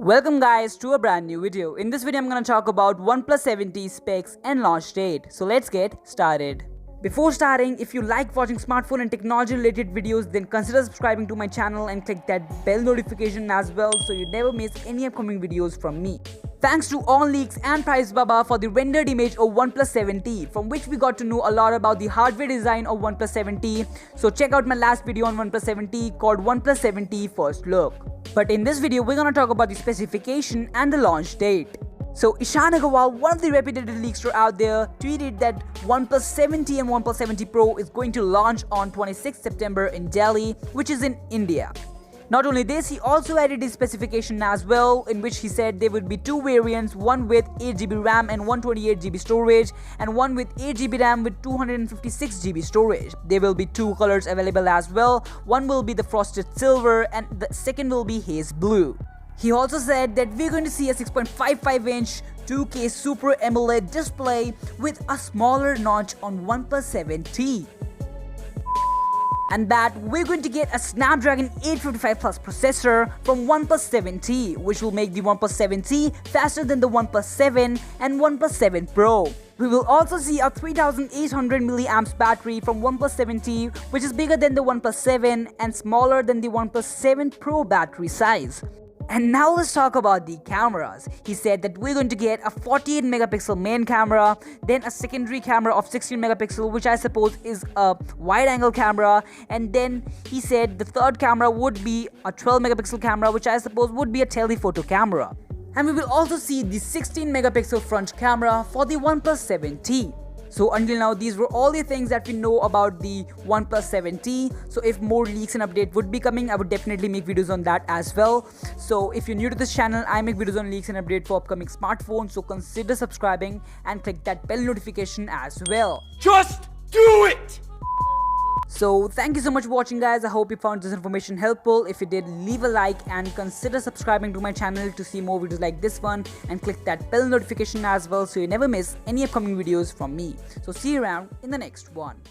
Welcome guys to a brand new video. In this video I'm gonna talk about OnePlus 7T specs and launch date. So let's get started. Before starting, if you like watching smartphone and technology related videos, then consider subscribing to my channel and click that bell notification as well so you never miss any upcoming videos from me. Thanks to OnLeaks and Price Baba for the rendered image of OnePlus 7T, from which we got to know a lot about the hardware design of OnePlus 7T. So check out my last video on OnePlus 7T called OnePlus 7T First Look. But in this video, we're gonna talk about the specification and the launch date. So Ishan Agarwal, one of the reputed leakster out there, tweeted that OnePlus 7T and OnePlus 7T Pro is going to launch on 26th September in Delhi, which is in India. Not only this, he also added his specification as well, in which he said there would be two variants, one with 8GB RAM and 128GB storage, and one with 8GB RAM with 256GB storage. There will be two colors available as well. One will be the frosted silver and the second will be haze blue. He also said that we're going to see a 6.55-inch 2K Super AMOLED display with a smaller notch on OnePlus 7T. And that we're going to get a Snapdragon 855 Plus processor from OnePlus 7T, which will make the OnePlus 7T faster than the OnePlus 7 and OnePlus 7 Pro. We will also see a 3800 mAh battery from OnePlus 7T, which is bigger than the OnePlus 7 and smaller than the OnePlus 7 Pro battery size. And now let's talk about the cameras. He said that we're going to get a 48 megapixel main camera, then a secondary camera of 16 megapixel, which I suppose is a wide angle camera, and then he said the third camera would be a 12 megapixel camera, which I suppose would be a telephoto camera. And we will also see the 16 megapixel front camera for the OnePlus 7T. So until now, these were all the things that we know about the OnePlus 7T. So if more leaks and updates would be coming, I would definitely make videos on that as well. So if you're new to this channel, I make videos on leaks and updates for upcoming smartphones. So consider subscribing and click that bell notification as well. Just do it! So thank you so much for watching guys. I hope you found this information helpful. If you did, leave a like and consider subscribing to my channel to see more videos like this one, and click that bell notification as well so you never miss any upcoming videos from me. So see you around in the next one.